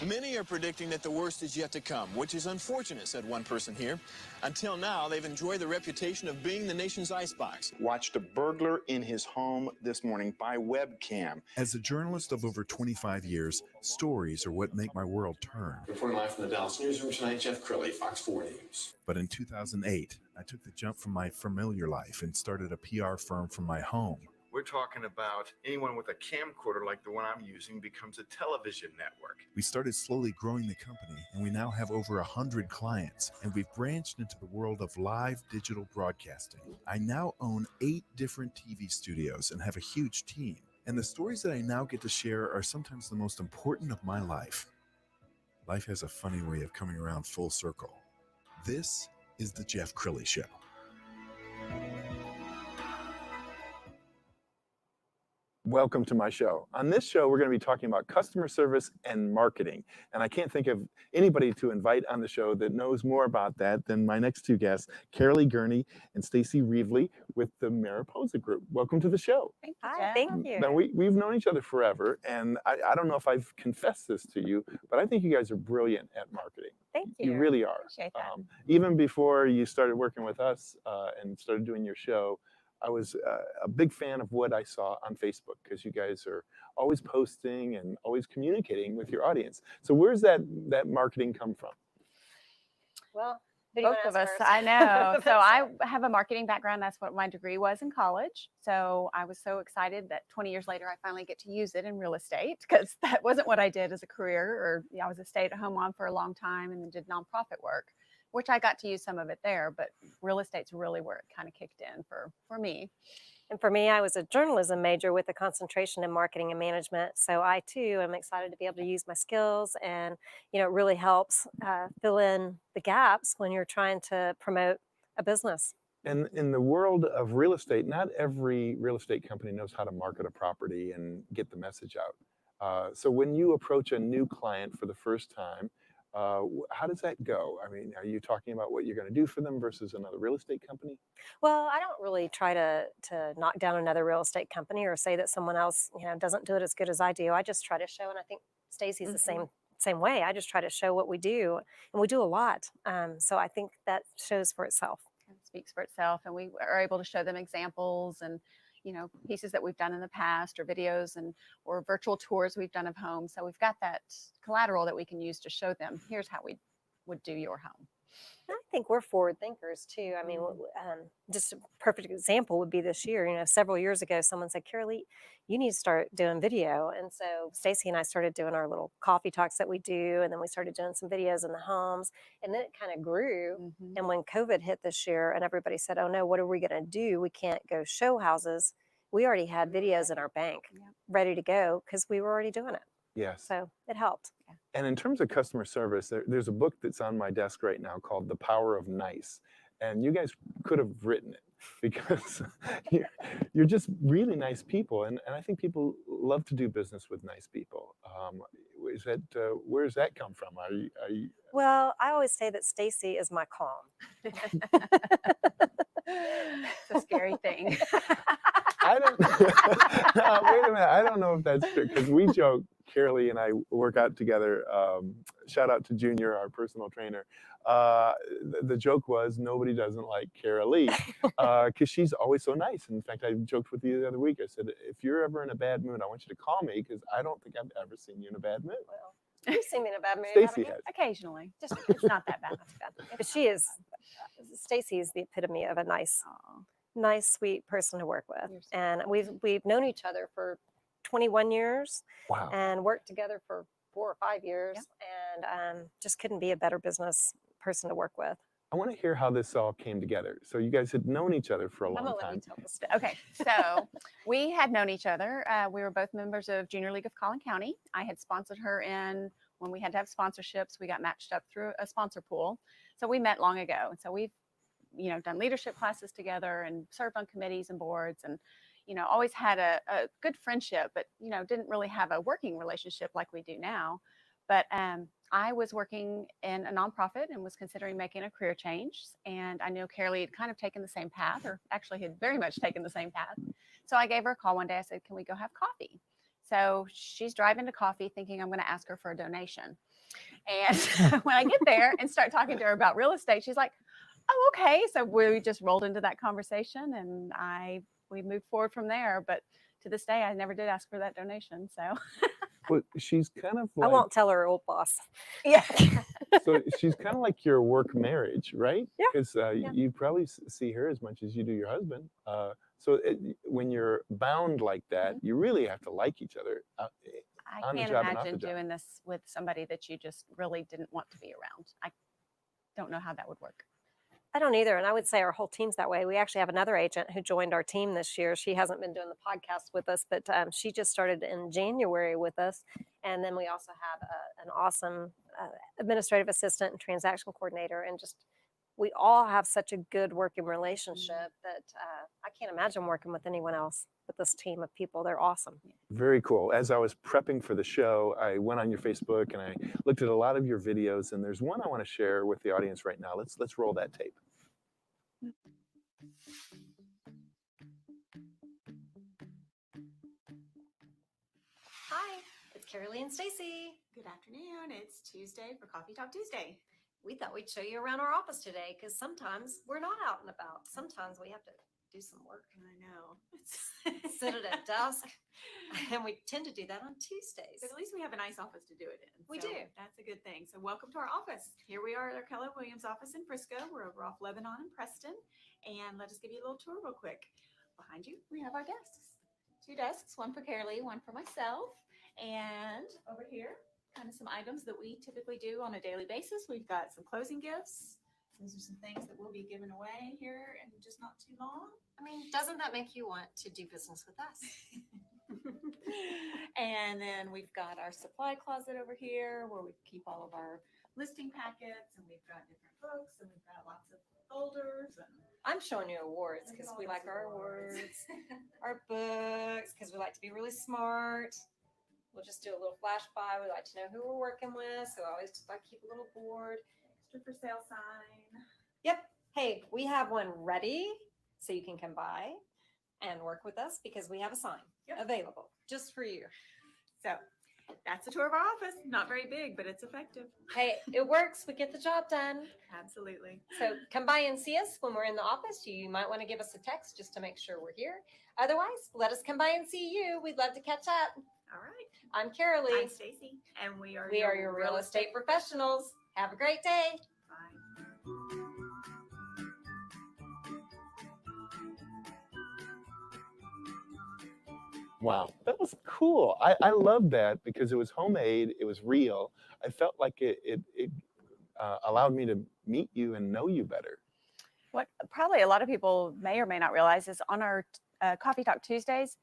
Many are predicting that the worst is yet to come, which is unfortunate, said one person here. Until now, they've enjoyed the reputation of being the nation's icebox. Watched a burglar in his home this morning by webcam. As a journalist of over 25 years, stories are what make my world turn. Reporting live from the Dallas newsroom tonight, Jeff Crilley, Fox 4 News. But in 2008, I took the jump from my familiar life and started a PR firm from my home. We're talking about anyone with a camcorder like the one I'm using becomes a television network. We started slowly growing the company, and we now have over 100 clients, and we've branched into the world of live digital broadcasting. I now own 8 different TV studios and have a huge team. And the stories that I now get to share are sometimes the most important of my life. Life has a funny way of coming around full circle. This is the Jeff Crilley Show. Welcome to my show. On this show, we're going to be talking about customer service and marketing. And I can't think of anybody to invite on the show that knows more about that than my next two guests, Caralee Gurney and Stacy Revely with the Mariposa Group. Welcome to the show. Thank you, Jeff. Thank you. Now, we've known each other forever, and I don't know if I've confessed this to you, but I think you guys are brilliant at marketing. Thank you. You really are. Appreciate that. Even before you started working with us and started doing your show, I was a big fan of what I saw on Facebook, because you guys are always posting and always communicating with your audience. So where's that marketing come from? Well, Both of us, I know. So I have a marketing background. That's what my degree was in college. So I was so excited that 20 years later, I finally get to use it in real estate, because that wasn't what I did as a career. Or I was a stay-at-home mom for a long time and then did nonprofit work, which I got to use some of it there, but real estate's really where it kind of kicked in for me. And for me, I was a journalism major with a concentration in marketing and management. So I too am excited to be able to use my skills, and it really helps fill in the gaps when you're trying to promote a business. And in the world of real estate, not every real estate company knows how to market a property and get the message out. So when you approach a new client for the first time, how does that go? I mean, are you talking about what you're going to do for them versus another real estate company? Well, I don't really try to knock down another real estate company or say that someone else, doesn't do it as good as I do. I just try to show, and I think Stacy's the same way. I just try to show what we do, and we do a lot. So I think that shows for itself. It speaks for itself, and we are able to show them examples and pieces that we've done in the past, or videos or virtual tours we've done of homes. So we've got that collateral that we can use to show them, here's how we would do your home. I think we're forward thinkers too. I mean, just a perfect example would be this year. Several years ago, someone said, Caralee, you need to start doing video. And so Stacy and I started doing our little coffee talks that we do. And then we started doing some videos in the homes. And then it kind of grew. And when COVID hit this year and everybody said, oh no, what are we going to do? We can't go show houses. We already had videos in our bank ready to go because we were already doing it. Yes. So it helped. And in terms of customer service, there's a book that's on my desk right now called The Power of Nice. And you guys could have written it, because you're just really nice people. And I think people love to do business with nice people. Where does that come from? Are you... Well, I always say that Stacy is my calm. It's a scary thing. I don't no, wait a minute. I don't know if that's true, because we joke, Caralee and I work out together. Shout out to Junior, our personal trainer. The joke was, nobody doesn't like Caralee, because she's always so nice. In fact, I joked with you the other week. I said, if you're ever in a bad mood, I want you to call me, because I don't think I've ever seen you in a bad mood. Well, you've seen me in a bad mood. Stacy has. Occasionally. Just, it's not that bad. Not too bad. But she is, Stacy is the epitome of a nice, sweet person to work with. And we've known each other for 21 years. Wow. And worked together for 4 or 5 years. And just couldn't be a better business person to work with. I want to hear how this all came together. So you guys had known each other for a long Let me time. tell this. Okay, so we had known each other. We were both members of Junior League of Collin County. I had sponsored her when we had to have sponsorships. We got matched up through a sponsor pool. So we met long ago. And so we've, done leadership classes together and served on committees and boards, and, always had a good friendship, but, didn't really have a working relationship like we do now. But I was working in a nonprofit and was considering making a career change. And I knew Caralee had kind of taken the same path, or actually had very much taken the same path. So I gave her a call one day. I said, can we go have coffee? So she's driving to coffee thinking I'm going to ask her for a donation. And when I get there and start talking to her about real estate, she's like, oh, okay. So we just rolled into that conversation, and we moved forward from there. But to this day, I never did ask for that donation. So Well, she's kind of I like, won't tell her old boss. yeah. so she's kind of like your work marriage, right? Yeah, Because yeah. you probably see her as much as you do your husband. So when you're bound like that, you really have to like each other. I On the can't job and off imagine the job. doing this with somebody that you just really didn't want to be around. I don't know how that would work. I don't either. And I would say our whole team's that way. We actually have another agent who joined our team this year. She hasn't been doing the podcast with us, but she just started in January with us. And then we also have an awesome administrative assistant and transaction coordinator. And just, we all have such a good working relationship that I can't imagine working with anyone else with this team of people. They're awesome. Very cool. As I was prepping for the show, I went on your Facebook and I looked at a lot of your videos, and there's one I want to share with the audience right now. Let's roll that tape. Hi, it's Caralee and Stacy. Good afternoon. It's Tuesday for Coffee Talk Tuesday. We thought we'd show you around our office today because sometimes we're not out and about. Sometimes we have to do some work, I know. sit at a desk, and we tend to do that on Tuesdays. But at least we have a nice office to do it in. We so do. That's a good thing. So welcome to our office. Here we are at our Keller Williams office in Frisco. We're over off Lebanon and Preston. And let us give you a little tour real quick. Behind you, we have our desks. 2 desks, one for Caralee, one for myself. And over here, kind of some items that we typically do on a daily basis. We've got some closing gifts. Those are some things that we'll be giving away here in just not too long. I mean, doesn't that make you want to do business with us? And then we've got our supply closet over here where we keep all of our listing packets, and we've got different books, and we've got lots of folders. And I'm showing you awards because we like our awards, our books because we like to be really smart. We'll just do a little flash by. We like to know who we're working with, so I always just like to keep a little board. Extra for sale sign. Yep. Hey, we have one ready so you can come by and work with us because we have a sign available just for you. So that's a tour of our office. Not very big, but it's effective. Hey, it works. We get the job done. Absolutely. So come by and see us when we're in the office. You might want to give us a text just to make sure we're here. Otherwise, let us come by and see you. We'd love to catch up. All right. I'm Caralee. I'm Stacy, and we are your real estate professionals. Have a great day. Bye. Wow, that was cool. I love that because it was homemade, it was real. I felt like it allowed me to meet you and know you better. What probably a lot of people may or may not realize is on our Coffee Talk Tuesdays,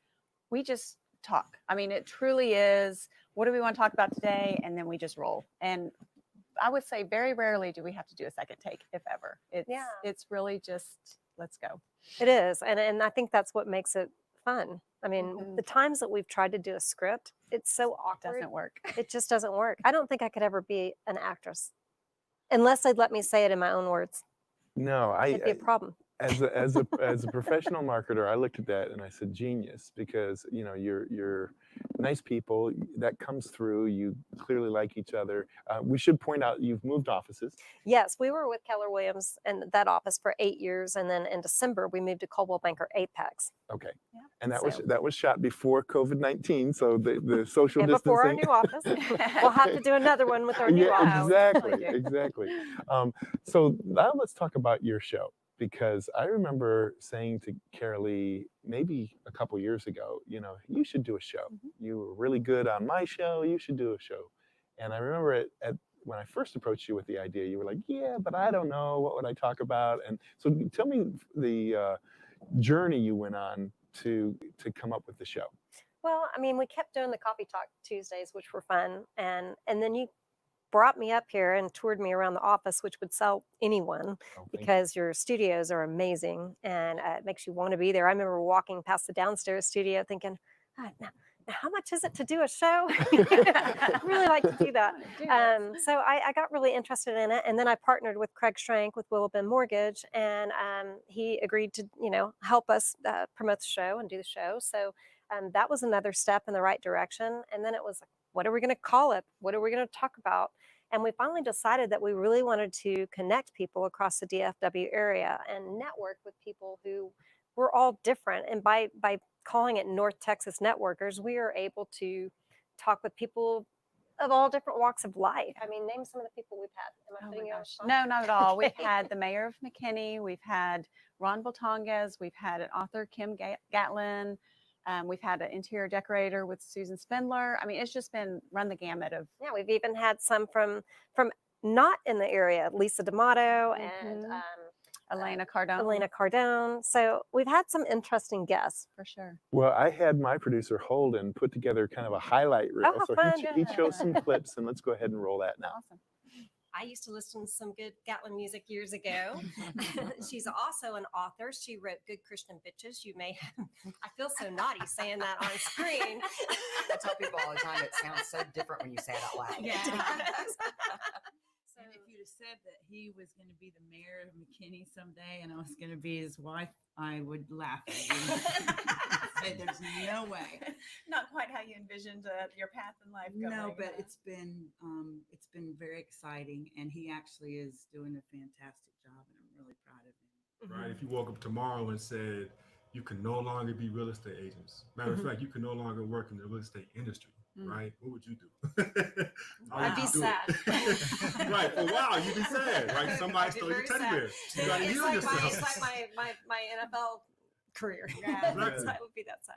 we just talk. I mean, it truly is, what do we want to talk about today? And then we just roll. And I would say very rarely do we have to do a second take, if ever. It's really just, let's go. It is. And I think that's what makes it fun. I mean, the times that we've tried to do a script, it's so awkward. Doesn't work. It just doesn't work. I don't think I could ever be an actress unless they'd let me say it in my own words. No, It'd be a problem. as a professional marketer, I looked at that and I said genius, because you know you're nice people, that comes through. You clearly like each other. We should point out you've moved offices. Yes, we were with Keller Williams in that office for 8 years, and then in December we moved to Coldwell Banker Apex. Okay, Yeah. and that So- was shot before COVID-19, so the social And distancing. before our new office, we'll have to do another one with our new Yeah, office. exactly, Definitely do. exactly. So now let's talk about your show, because I remember saying to Caralee maybe a couple years ago, you know, you should do a show. You were really good on my show. You should do a show. And I remember when I first approached you with the idea, you were like, yeah, but I don't know. What would I talk about? And so tell me the journey you went on to come up with the show. Well, I mean, we kept doing the Coffee Talk Tuesdays, which were fun, and then you brought me up here and toured me around the office, which would sell anyone Oh, thank you. because your studios are amazing and it makes you want to be there. I remember walking past the downstairs studio thinking, "Ah, how much is it to do a show? I really like to do that. So I got really interested in it, and then I partnered with Craig Schrank with Willow Bend Mortgage, and he agreed to, help us promote the show and do the show. So that was another step in the right direction. And then it was like, what are we going to call it? What are we going to talk about? And we finally decided that we really wanted to connect people across the DFW area and network with people who were all different. And by calling it North Texas Networkers, we are able to talk with people of all different walks of life. I mean, name some of the people we've had. Am I putting you on the spot? No, not at all. We've had the mayor of McKinney. We've had Ron Boltongas. We've had an author, Kim Gatlin. We've had an interior decorator with Susan Spindler. I mean, it's just been run the gamut of. Yeah, we've even had some from not in the area, Lisa D'Amato and Elena Cardone. So we've had some interesting guests. For sure. Well, I had my producer Holden put together kind of a highlight reel. Oh, So he chose some clips, and let's go ahead and roll that now. Awesome. I used to listen to some good Gatlin music years ago. She's also an author. She wrote Good Christian Bitches. You may I feel so naughty saying that on screen. I tell people all the time it sounds so different when you say it out loud. Yeah. And if you'd have said that he was going to be the mayor of McKinney someday and I was going to be his wife, I would laugh at you. Say, there's no way. Not quite how you envisioned your path in life going. No, but it's been very exciting, and he actually is doing a fantastic job, and I'm really proud of him. Right? If you woke up tomorrow and said you can no longer be real estate agents, matter of fact, you can no longer work in the real estate industry, right? What would you do? I'd be sad. Right. For a while, you'd be sad. Right? Somebody stole your teddy bear. You got to heal yourself. It's like my NFL career. Yeah. That would be that sad.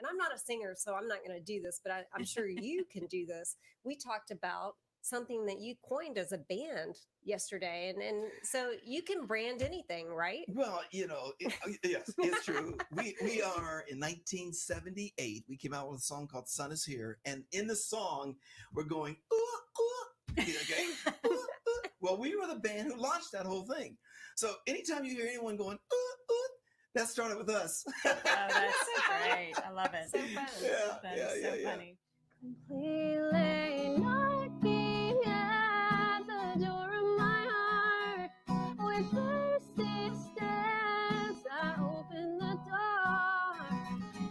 And I'm not a singer, so I'm not going to do this, but I'm sure you can do this. We talked about something that you coined as a band yesterday, and so you can brand anything, right? Well, yes, it's true. We are in 1978. We came out with a song called "Sun Is Here," and in the song, we're going okay. Well, we were the band who launched that whole thing. So anytime you hear anyone going that started with us. Oh, that's great. I love it. So fun. So funny. Completely knocking at the door of my heart with persistence. I open the door.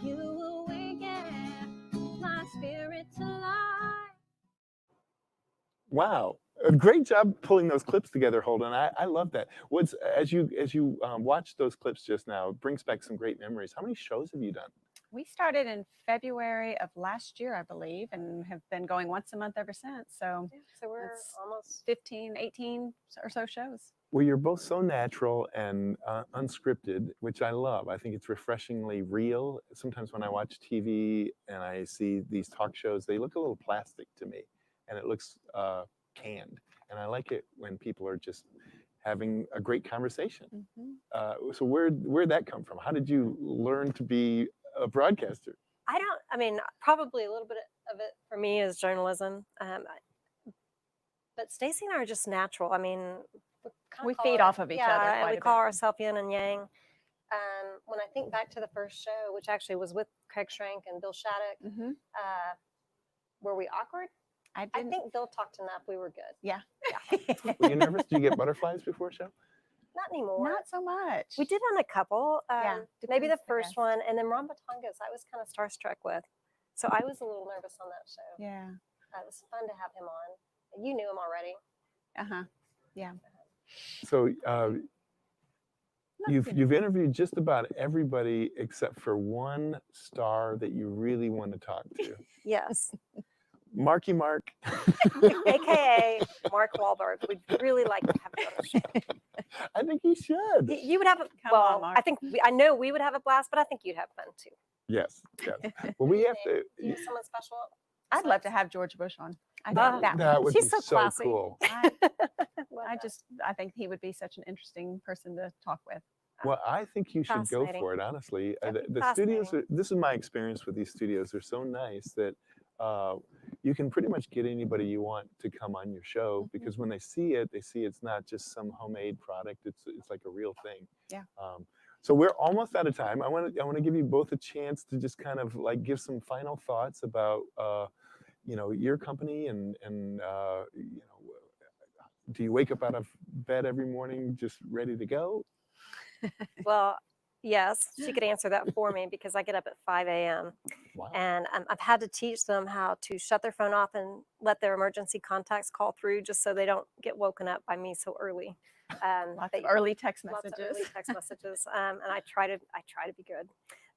You awaken my spirit to life. Wow. Great job pulling those clips together, Holden. I love that. As you watched those clips just now, it brings back some great memories. How many shows have you done? We started in February of last year, I believe, and have been going once a month ever since. So, So we're That's almost 15, 18 or so shows. Well, you're both so natural and unscripted, which I love. I think it's refreshingly real. Sometimes when I watch TV and I see these talk shows, they look a little plastic to me, and it looks canned. And I like it when people are just having a great conversation. So where'd that come from? How did you learn to be a broadcaster? Probably a little bit of it for me is journalism. But Stacy and I are just natural. I mean, We feed off of each other and quite we a call bit. ourselves yin and yang. When I think back to the first show, which actually was with Craig Schrank and Bill Shattuck, were we awkward? I I think Bill talked enough. We were good. Yeah. Were you nervous? Did you get butterflies before a show? Not anymore. Not so much. We did on a couple. Maybe the depends, I first guess. one, and then Ron Batongas, I was kind of starstruck with. So I was a little nervous on that show. Yeah. It was fun to have him on. You knew him already. Yeah. So you've interviewed just about everybody except for one star that you really want to talk to. Yes. Marky Mark. AKA Mark Wahlberg. We'd really like to have him on the show. I think he should. You would have a Come on, well. Mark. I know we would have a blast, but I think you'd have fun too. Yes. Well, we have to. Do you have someone special? I'd love to have George Bush on. I think That would She's be so so classy. cool. I think he would be such an interesting person to talk with. Well, I think you should go Fascinating. for it, honestly. That'd be The studios, fascinating. this is my experience with these studios. They're so nice that you can pretty much get anybody you want to come on your show because when they see it's not just some homemade product. It's like a real thing. Yeah. So we're almost out of time. I want to give you both a chance to just kind of like give some final thoughts about your company and do you wake up out of bed every morning just ready to go? Well, yes, she could answer that for me because I get up at 5 a.m. Wow. And I've had to teach them how to shut their phone off and let their emergency contacts call through just so they don't get woken up by me so early. Lots of early text Lots of messages. early text messages. And I try to be good.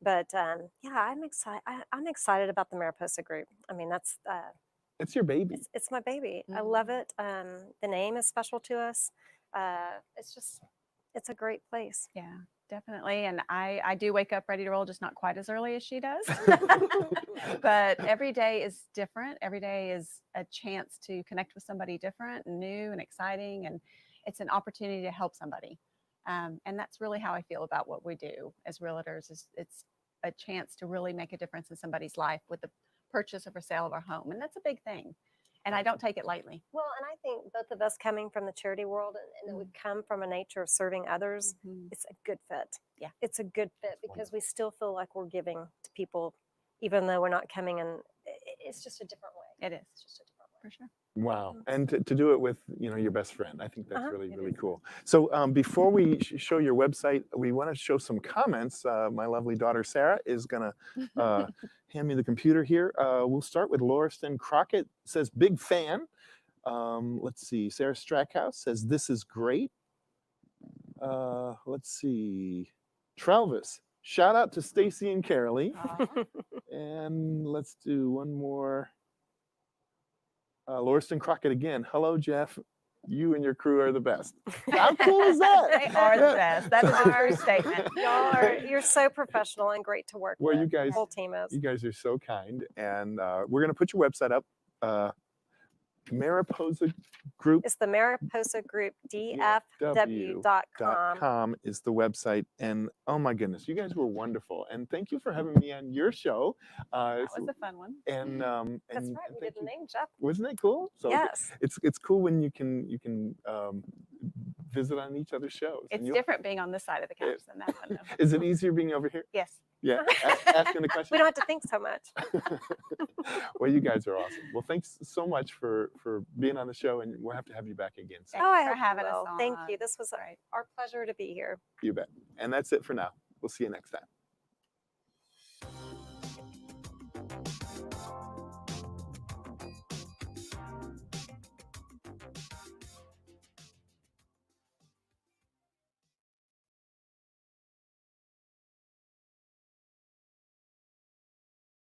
But yeah, I'm excited. I'm excited about the Mariposa Group. I mean, that's It's your baby. it's my baby. I love it. The name is special to us. It's a great place. Yeah, definitely. And I do wake up ready to roll, just not quite as early as she does. But every day is different. Every day is a chance to connect with somebody different and new and exciting. And it's an opportunity to help somebody. And that's really how I feel about what we do as realtors. It's a chance to really make a difference in somebody's life with the purchase or sale of our home. And that's a big thing. And I don't take it lightly. Well, and I think both of us coming from the charity world and that we come from a nature of serving others, it's a good fit. Yeah. It's a good fit because we still feel like we're giving to people, even though we're not coming in. It's just a different way. It is. It's just a different way. For sure. Wow. And to do it with, your best friend, I think that's really cool. So before we show your website, we want to show some comments. My lovely daughter, Sarah, is going to hand me the computer here. We'll start with Lauriston Crockett. Says, big fan. Let's see. Sarah Strackhouse says, this is great. Let's see. Travis, shout out to Stacy and Caralee. And let's do one more. Lauriston Crockett again. Hello, Jeff. You and your crew are the best. How cool is that? They are the best. That is a true statement. You're so professional and great to work Well, with. you guys, the whole team is. You guys are so kind. And we're going to put your website up. Mariposa Group. It's the Mariposa Group, DFW.com. is the website. And oh my goodness, you guys were wonderful. And thank you for having me on your show. That was a fun one. And That's right. We did the name, Jeff. Wasn't that cool? So yes. It's cool when you can visit on each other's shows. It's different being on this side of the couch than that one. Though. Is it easier being over here? Yes. Yeah. Asking the question. We don't have to think so much. Well, you guys are awesome. Well, thanks so much for being on the show, and we'll have to have you back again soon. I for hope having you us will. on. Thank you. This was our pleasure to be here. You bet. And that's it for now. We'll see you next time.